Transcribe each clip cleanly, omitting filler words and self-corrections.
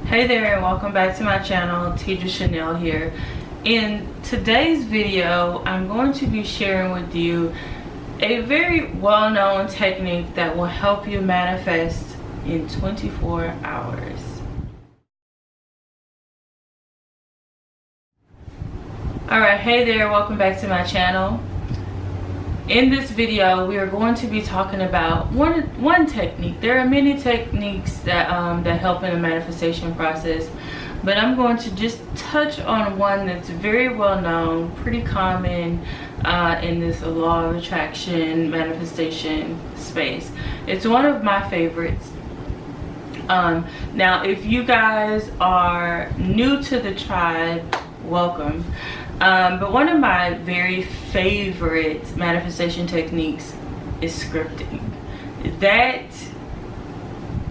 Hey there, and welcome back to my channel. Tedra Chanel here. In today's video, I'm going to be sharing with you a very well-known technique that will help you manifest in 24 hours. Alright, hey there, welcome back to my channel. In this video, we are going to be talking about one technique. There are many techniques that help in the manifestation process, but I'm going to just touch on one that's very well known, pretty common in this law of attraction manifestation space. It's one of my favorites. Now, if you guys are new to the tribe, welcome. But one of my very favorite manifestation techniques is scripting. That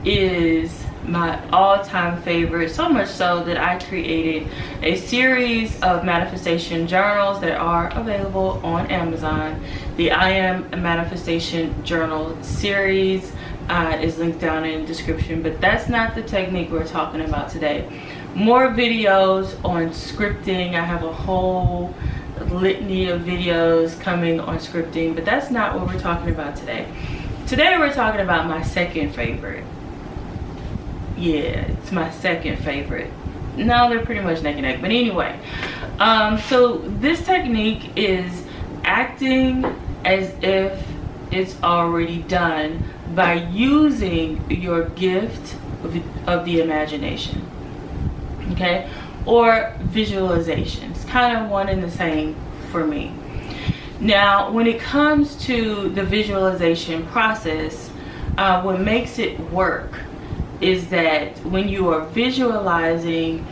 is my all-time favorite, so much so that I created a series of manifestation journals that are available on Amazon. The I Am a Manifestation Journal series is linked down in the description, but that's not the technique we're talking about today. More videos on scripting. I have a whole litany of videos coming on scripting, but that's not what we're talking about today. Today we're talking about my second favorite. Yeah, it's my second favorite. No, they're pretty much neck and neck, but anyway. So this technique is acting as if it's already done by using your gift of the imagination. Okay, or visualization. It's kind of one and the same for me. Now, when it comes to the visualization process, what makes it work is that when you are visualizing,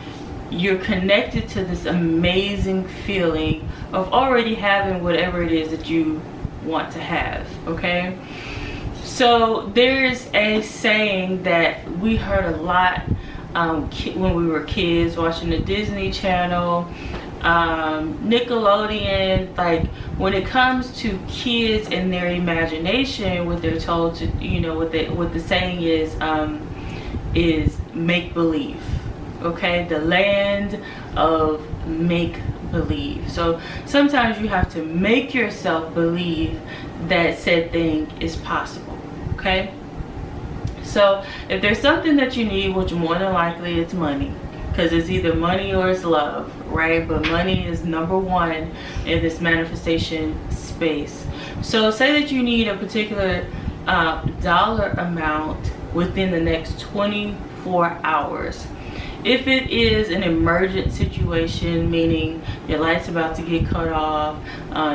you're connected to this amazing feeling of already having whatever it is that you want to have. Okay, so there's a saying that we heard a lot when we were kids, watching the Disney Channel, Nickelodeon. Like, when it comes to kids and their imagination, what they're told to, what the saying is make-believe. Okay, the land of make-believe. So sometimes you have to make yourself believe that said thing is possible. Okay, so if there's something that you need, which more than likely it's money, because it's either money or it's love, right? But money is number one in this manifestation space. So say that you need a particular dollar amount within the next 24 hours. If it is an emergent situation, meaning your light's about to get cut off,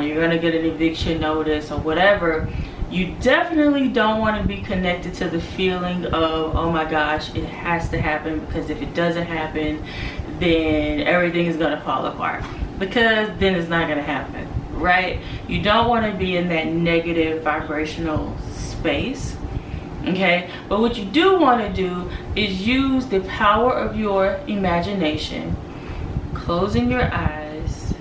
you're gonna get an eviction notice or whatever, you definitely don't want to be connected to the feeling of, oh my gosh, it has to happen, because if it doesn't happen, then everything is going to fall apart, because then it's not going to happen, right? You don't want to be in that negative vibrational space. Okay, but what you do want to do is use the power of your imagination, closing your eyes,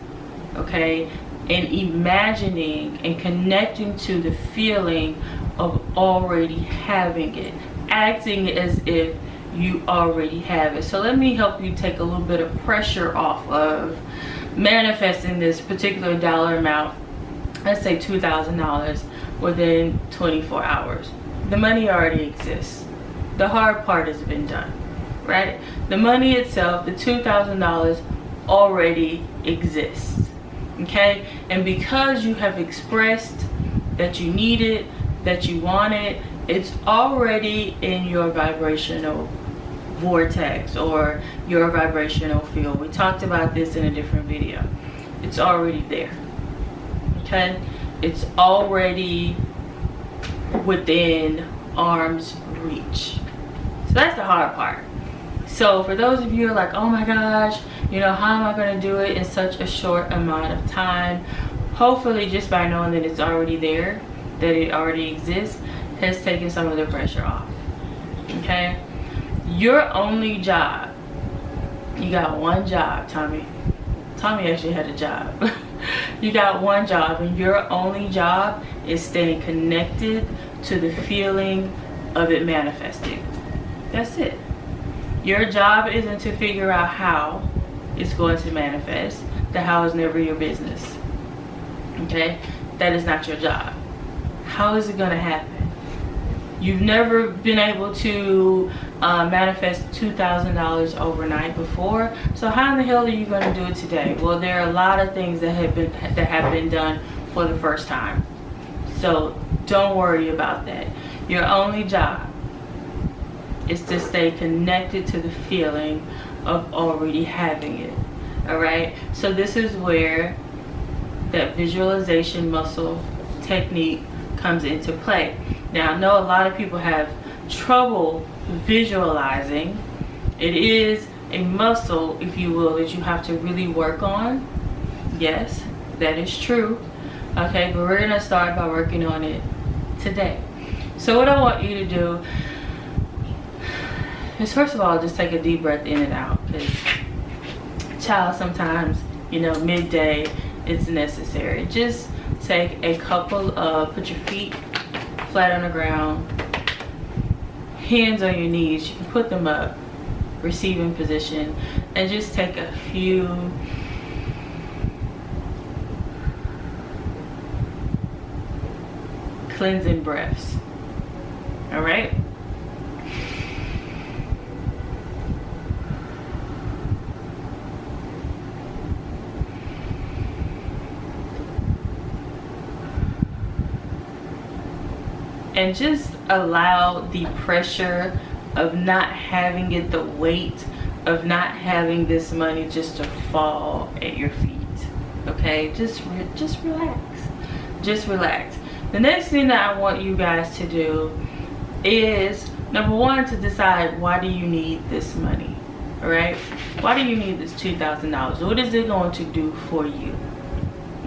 okay, and imagining and connecting to the feeling of already having it, acting as if you already have it. So let me help you take a little bit of pressure off of manifesting this particular dollar amount. Let's say $2,000 within 24 hours. The money already exists. The hard part has been done, right? The money itself, the $2,000, already exists. Okay, and because you have expressed that you need it, that you want it, it's already in your vibrational vortex or your vibrational field. We talked about this in a different video. It's already there. Okay, it's already within arm's reach. So that's the hard part. So for those of you who are like, oh my gosh, how am I going to do it in such a short amount of time? Hopefully, just by knowing that it's already there, that it already exists, has taken some of the pressure off. Okay? Your only job, you got one job, Tommy. Tommy actually had a job. You got one job, and your only job is staying connected to the feeling of it manifesting. That's it. Your job isn't to figure out how it's going to manifest. The how is never your business. Okay? That is not your job. How is it going to happen? You've never been able to manifest $2,000 overnight before, so how in the hell are you going to do it today? Well, there are a lot of things that have been done for the first time, so don't worry about that. Your only job is to stay connected to the feeling of already having it. All right, so this is where that visualization muscle technique comes into play. Now, I know a lot of people have trouble visualizing. It is a muscle, if you will, that you have to really work on. Yes, that is true. Okay, but we're gonna start by working on it today. So what I want you to do is, first of all, just take a deep breath in and out, because child, sometimes, you know, midday it's necessary. Just take a couple of, put your feet flat on the ground, hands on your knees. You can put them up, receiving position, and just take a few cleansing breaths. All right? And just allow the pressure of not having it, the weight of not having this money, just to fall at your feet. Okay, just relax. Just relax. The next thing that I want you guys to do is, number one, to decide, why do you need this money? All right, why do you need this $2,000? What is it going to do for you?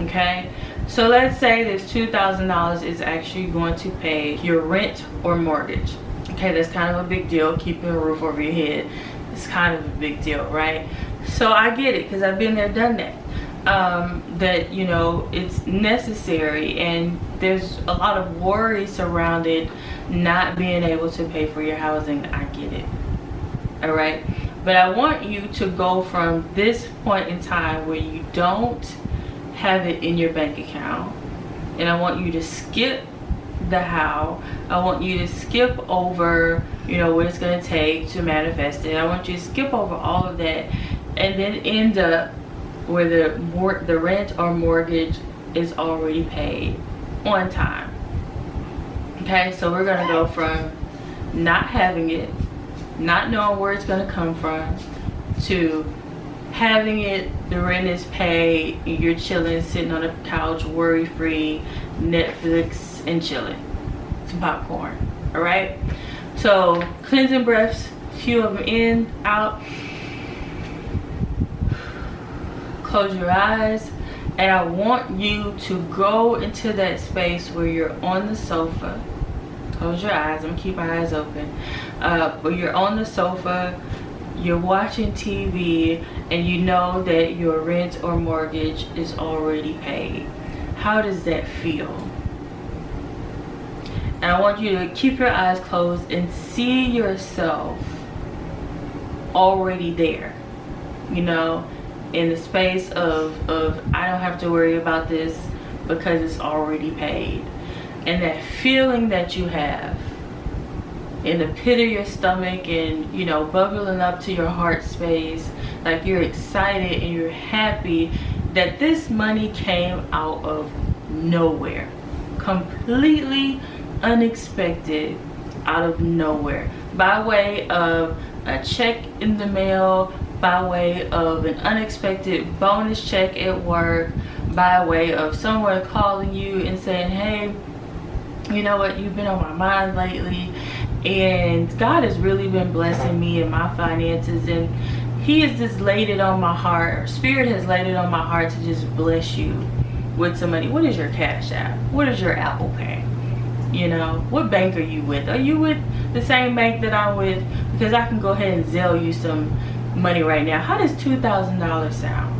Okay, so let's say this $2,000 is actually going to pay your rent or mortgage. Okay, that's kind of a big deal. Keeping a roof over your head is kind of a big deal, right? So I get it, because I've been there, done that. That, you know, it's necessary, and there's a lot of worry surrounded not being able to pay for your housing. I get it. All right, but I want you to go from this point in time where you don't have it in your bank account, and I want you to skip the how. I want you to skip over, you know, what it's going to take to manifest it. I want you to skip over all of that, and then end up where the rent or mortgage is already paid on time. Okay, so we're going to go from not having it, not knowing where it's going to come from, to having it, the rent is paid, you're chilling, sitting on the couch, worry-free, Netflix, and chilling. Some popcorn. All right, so cleansing breaths, few of them in, out. Close your eyes, and I want you to go into that space where you're on the sofa. Close your eyes. I'm gonna keep my eyes open. Where you're on the sofa, you're watching TV, and you know that your rent or mortgage is already paid. How does that feel? And I want you to keep your eyes closed and see yourself already there, you know, in the space of I don't have to worry about this because it's already paid. And that feeling that you have in the pit of your stomach, and, you know, bubbling up to your heart space, like you're excited and you're happy that this money came out of nowhere, completely unexpected, out of nowhere, by way of a check in the mail, by way of an unexpected bonus check at work, by way of someone calling you and saying, hey, you know what, you've been on my mind lately, and God has really been blessing me in my finances, and he has just laid it on my heart, or Spirit has laid it on my heart to just bless you with some money. What is your Cash App? What is your Apple Pay? You know, what bank are you with? Are you with the same bank that I'm with? Because I can go ahead and Zelle you some money right now. How does $2,000 sound?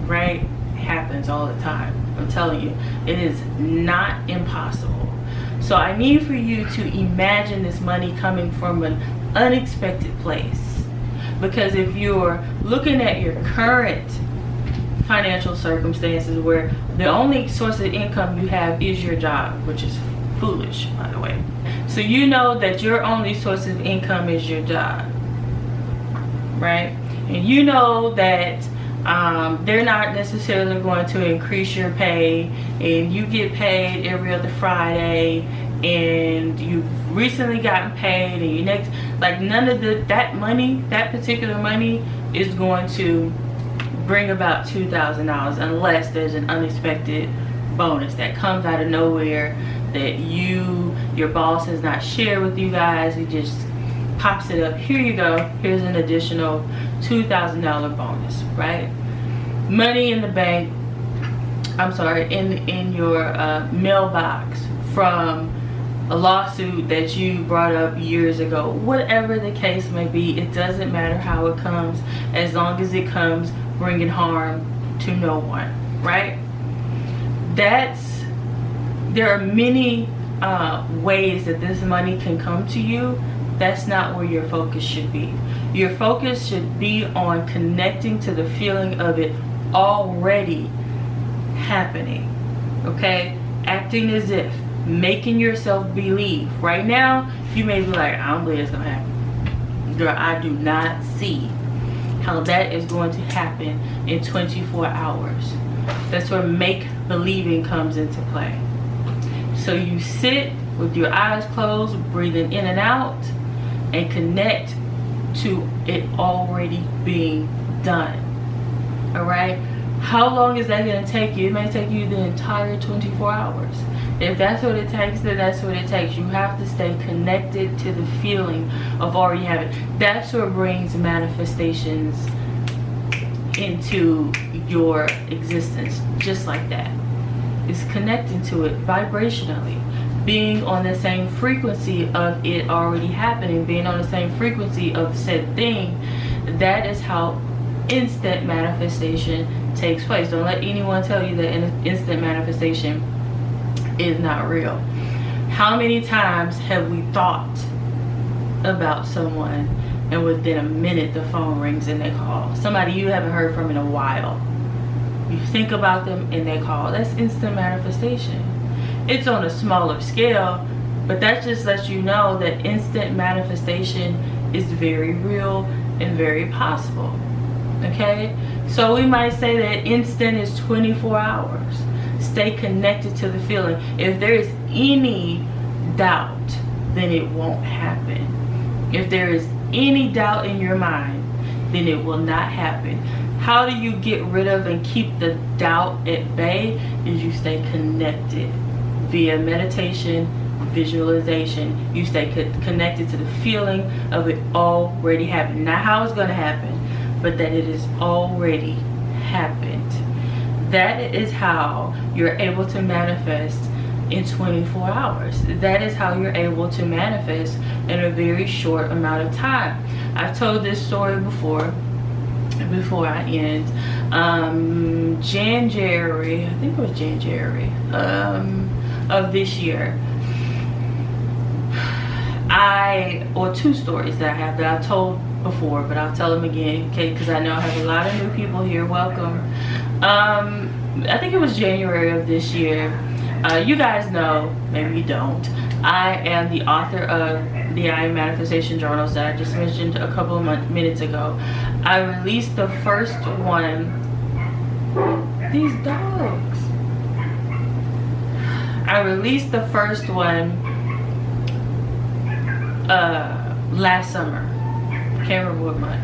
Right? It happens all the time. I'm telling you, it is not impossible. So I need for you to imagine this money coming from an unexpected place. Because if you're looking at your current financial circumstances where the only source of income you have is your job, which is foolish, by the way. So you know that your only source of income is your job, right? And you know that they're not necessarily going to increase your pay, and you get paid every other Friday, and you've recently gotten paid, and none of that money, that particular money, is going to bring about $2,000 unless there's an unexpected bonus that comes out of nowhere that your boss has not shared with you guys. He just pops it up. Here you go. Here's an additional $2,000 bonus, right? Money in the bank. I'm sorry, in your mailbox from a lawsuit that you brought up years ago. Whatever the case may be, it doesn't matter how it comes, as long as it comes bringing harm to no one, right? There are many ways that this money can come to you. That's not where your focus should be. Your focus should be on connecting to the feeling of it already happening, okay? Acting as if, making yourself believe. Right now, you may be like, I don't believe it's gonna happen. Girl, I do not see how that is going to happen in 24 hours. That's where make-believing comes into play. So you sit with your eyes closed, breathing in and out, and connect to it already being done. All right? How long is that going to take you? It may take you the entire 24 hours. If that's what it takes, then that's what it takes. You have to stay connected to the feeling of already having. That's what brings manifestations into your existence, just like that. It's connecting to it vibrationally, being on the same frequency of it already happening, being on the same frequency of said thing. That is how instant manifestation takes place. Don't let anyone tell you that an instant manifestation is not real. How many times have we thought about someone and within a minute the phone rings and they call? Somebody you haven't heard from in a while. You think about them and they call. That's instant manifestation. It's on a smaller scale, but that just lets you know that instant manifestation is very real and very possible. Okay? So we might say that instant is 24 hours. Stay connected to the feeling. If there is any doubt, then it won't happen. If there is any doubt in your mind, then it will not happen. How do you get rid of and keep the doubt at bay? Is you stay connected via meditation, visualization. You stay connected to the feeling of it already happened. Not how it's going to happen, but that it has already happened. That is how you're able to manifest in 24 hours. That is how you're able to manifest in a very short amount of time. I've told this story before I end. January, I think it was January of this year, or two stories that I have that I've told before, but I'll tell them again, okay, because I know I have a lot of new people here. Welcome. I think it was January of this year. You guys know, maybe you don't, I am the author of the I Am Manifestation Journals that I just mentioned a couple of minutes ago. I released the first one. These dogs. I released the first one last summer. Can't remember what month,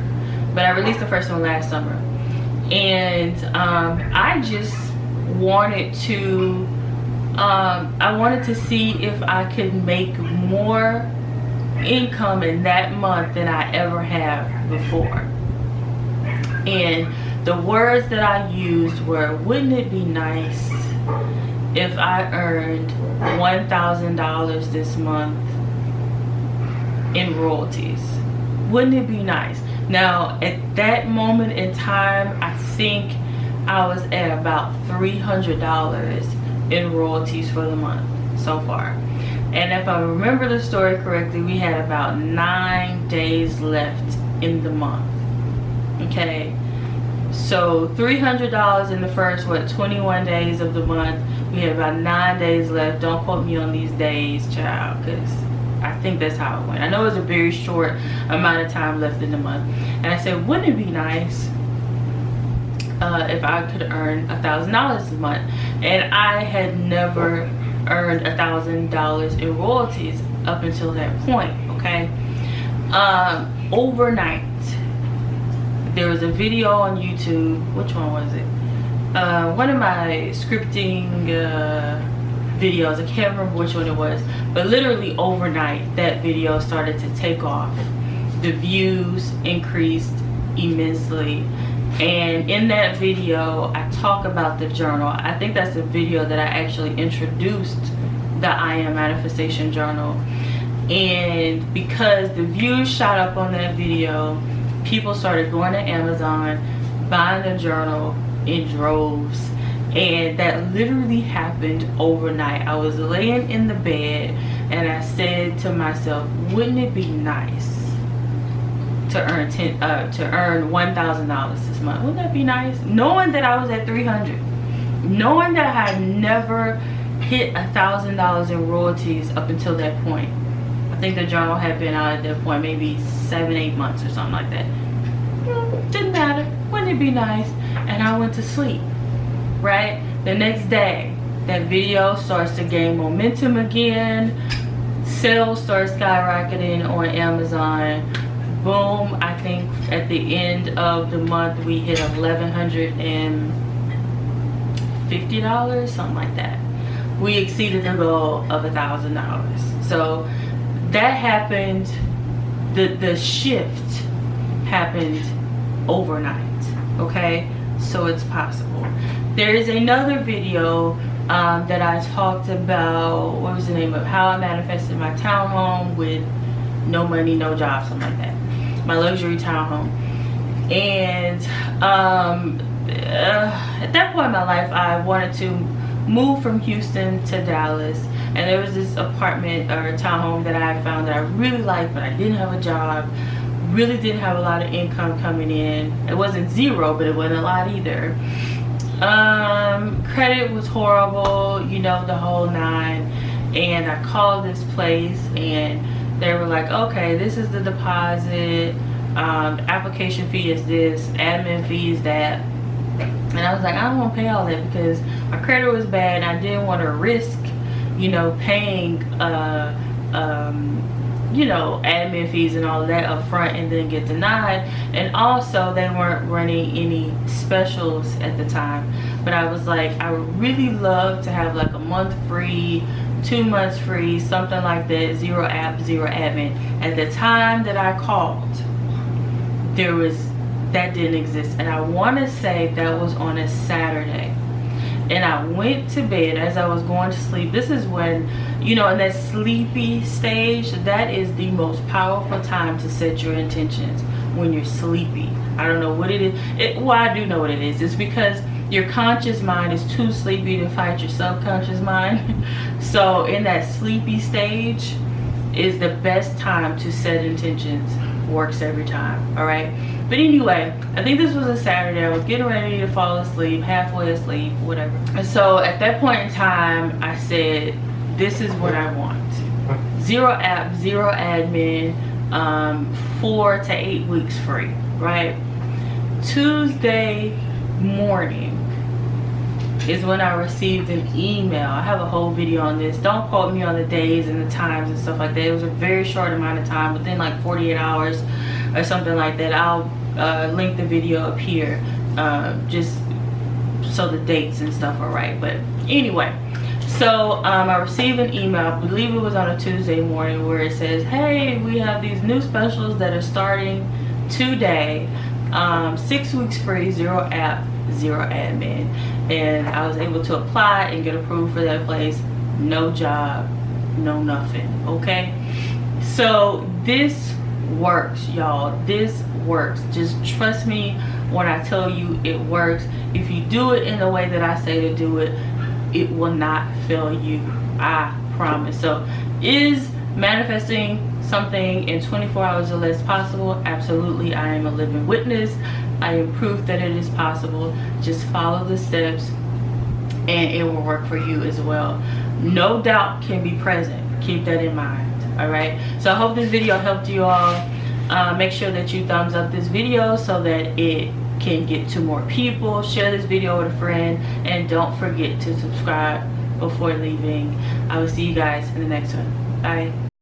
but I released the first one last summer, and I just wanted to see if I could make more income in that month than I ever have before. And the words that I used were, wouldn't it be nice if I earned $1,000 this month in royalties? Wouldn't it be nice? Now, at that moment in time, I think I was at about $300 in royalties for the month so far. And if I remember the story correctly, we had about 9 days left in the month. Okay, so $300 in the first 21 days of the month. We had about 9 days left. Don't quote me on these days, child, because I think that's how it went. I know it was a very short amount of time left in the month. And I said, wouldn't it be nice if I could earn $1,000 a month? And I had never earned $1,000 in royalties up until that point. Okay, overnight there was a video on YouTube. Which one was it? One of my scripting videos. I can't remember which one it was, but literally overnight that video started to take off. The views increased immensely, and in that video I talk about the journal. I think that's the video that I actually introduced the I Am Manifestation Journal. And because the views shot up on that video, people started going to Amazon, buying the journal in droves. And that literally happened overnight. I was laying in the bed and I said to myself, wouldn't it be nice to earn $1,000 this month? Wouldn't that be nice? Knowing that I was at 300, knowing that I had never hit $1,000 in royalties up until that point. I think the journal had been out at that point maybe 7-8 months or something like that. Didn't matter. Wouldn't it be nice? And I went to sleep. Right, the next day that video starts to gain momentum again. Sales start skyrocketing on Amazon. Boom, I think at the end of the month we hit $1,150, something like that. We exceeded the goal of $1,000. So that happened. The shift happened overnight. Okay, so it's possible. There is another video that I talked about, what was the name of, how I manifested my townhome with no money, no job, something like that. My luxury townhome. And at that point in my life, I wanted to move from Houston to Dallas. And there was this apartment or townhome that I found that I really liked, but I didn't have a job. Really didn't have a lot of income coming in. It wasn't zero, but it wasn't a lot either. Credit was horrible, you know, the whole nine. And I called this place and they were like, okay, this is the deposit, application fee is this, admin fee is that. And I was like, I don't want to pay all that because my credit was bad and I didn't want to risk, you know, paying you know, admin fees and all of that up front and then get denied. And also they weren't running any specials at the time. But I was like, I would really love to have like a month free, 2 months free, something like that, 0 app, 0 admin. At the time that I called, that didn't exist. And I want to say that was on a Saturday. And I went to bed as I was going to sleep. This is when, you know, in that sleepy stage, that is the most powerful time to set your intentions, when you're sleepy. I don't know what it is. Well, I do know what it is. It's because your conscious mind is too sleepy to fight your subconscious mind. So in that sleepy stage is the best time to set intentions. Works every time. All right. But anyway, I think this was a Saturday. I was getting ready to fall asleep, halfway asleep, whatever. And so at that point in time, I said, this is what I want. 0 app, 0 admin, 4 to 8 weeks free, right? Tuesday morning is when I received an email. I have a whole video on this. Don't quote me on the days and the times and stuff like that. It was a very short amount of time, within like 48 hours or something like that. I'll link the video up here just so the dates and stuff are right. But anyway, so I received an email, I believe it was on a Tuesday morning, where it says, hey, we have these new specials that are starting today. 6 weeks free, 0 app, 0 admin. And I was able to apply and get approved for that place. No job, no nothing. Okay, so this works, y'all. This works. Just trust me when I tell you it works. If you do it in the way that I say to do it, it will not fail you, I promise. So Is manifesting something in 24 hours or less possible? Absolutely. I am a living witness. I am proof that it is possible. Just follow the steps and it will work for you as well. No doubt can be present. Keep that in mind. All right, so I hope this video helped you all. Make sure that you thumbs up this video so that it can get to more people. Share this video with a friend, and don't forget to subscribe before leaving. I will see you guys in the next one. Bye.